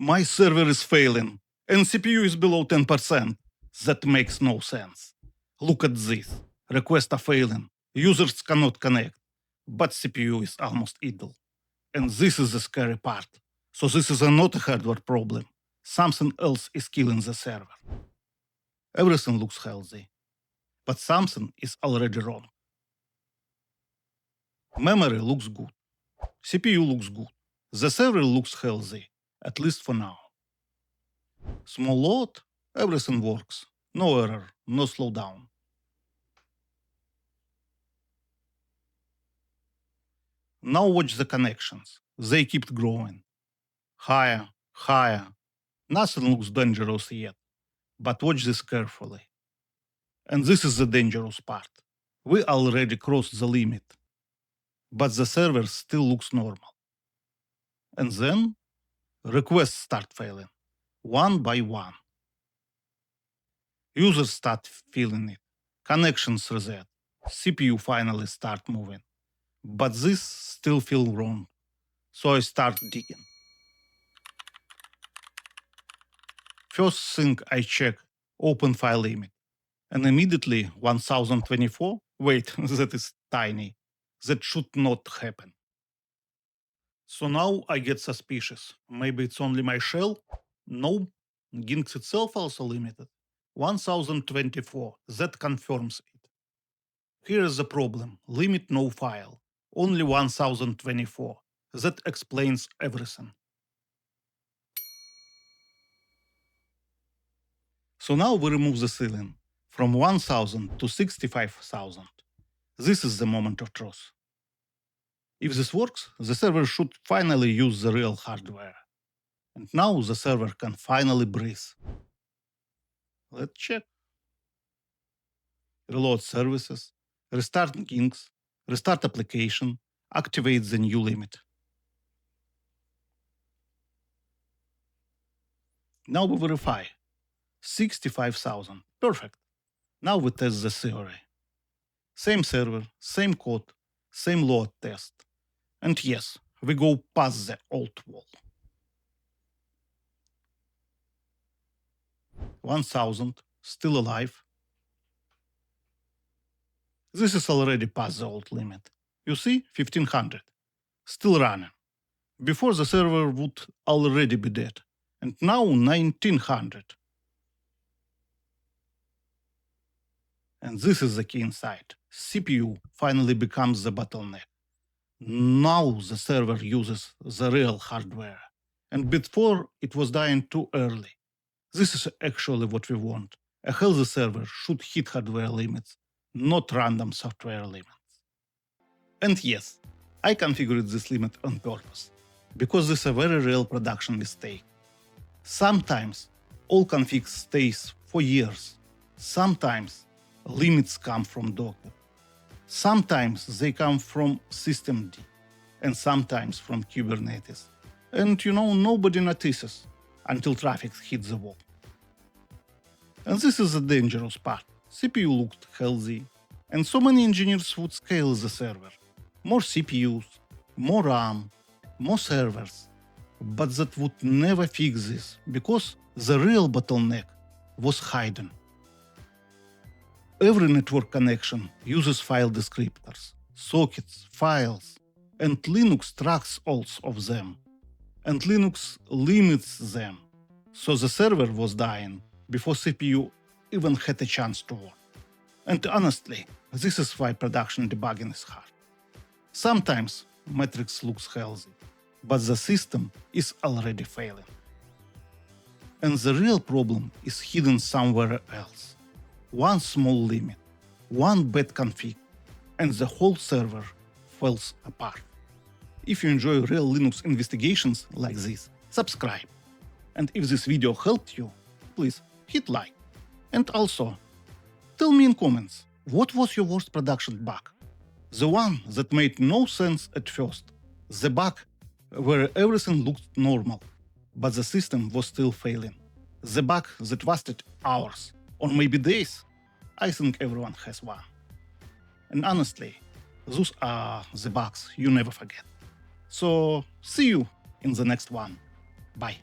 My server is failing, and CPU is below 10%. That makes no sense. Look at this. Requests are failing. Users cannot connect. But CPU is almost idle. And this is the scary part. So this is not a hardware problem. Something else is killing the server. Everything looks healthy. But something is already wrong. Memory looks good. CPU looks good. The server looks healthy, at least for now. Small load, everything works. No error, no slowdown. Now watch the connections. They keep growing. Higher, higher. Nothing looks dangerous yet. But watch this carefully. And this is the dangerous part. We already crossed the limit. But the server still looks normal. And then requests start failing, one by one. Users start feeling it. Connections reset. CPU finally start moving. But this still feels wrong. So I start digging. First thing I check, open file limit. And immediately 1024, wait, that is tiny. That should not happen. So now I get suspicious. Maybe it's only my shell? No, nginx itself also limited. 1024, that confirms it. Here is the problem, LimitNOFILE. Only 1024. That explains everything. So now we remove the ceiling from 1000 to 65,000. This is the moment of truth. If this works, the server should finally use the real hardware. And now the server can finally breathe. Let's check. Reload services, restart nginx, restart application, activate the new limit. Now we verify. 65,000. Perfect. Now we test the theory. Same server, same code, same load test. And yes, we go past the old wall. 1000, still alive. This is already past the old limit. You see, 1500, still running. Before the server would already be dead. And now 1900. And this is the key insight. CPU finally becomes the bottleneck. Now the server uses the real hardware. And before it was dying too early. This is actually what we want. A healthy server should hit hardware limits, not random software limits. And yes, I configured this limit on purpose, because this is a very real production mistake. Sometimes all config stays for years. Sometimes limits come from Docker. Sometimes they come from systemd, and sometimes from Kubernetes. And nobody notices until traffic hits the wall. And this is the dangerous part. CPU looked healthy, and so many engineers would scale the server. More CPUs, more RAM, more servers. But that would never fix this, because the real bottleneck was hidden. Every network connection uses file descriptors, sockets, files, and Linux tracks all of them. And Linux limits them. So the server was dying before CPU even had a chance to work. And honestly, this is why production debugging is hard. Sometimes metrics looks healthy, but the system is already failing. And the real problem is hidden somewhere else. One small limit, one bad config, and the whole server falls apart. If you enjoy real Linux investigations like this, subscribe. And if this video helped you, please hit like. And also, tell me in comments, what was your worst production bug? The one that made no sense at first. The bug where everything looked normal, but the system was still failing. The bug that lasted hours, or maybe days. I think everyone has one. And honestly, those are the bugs you never forget. So, see you in the next one. Bye.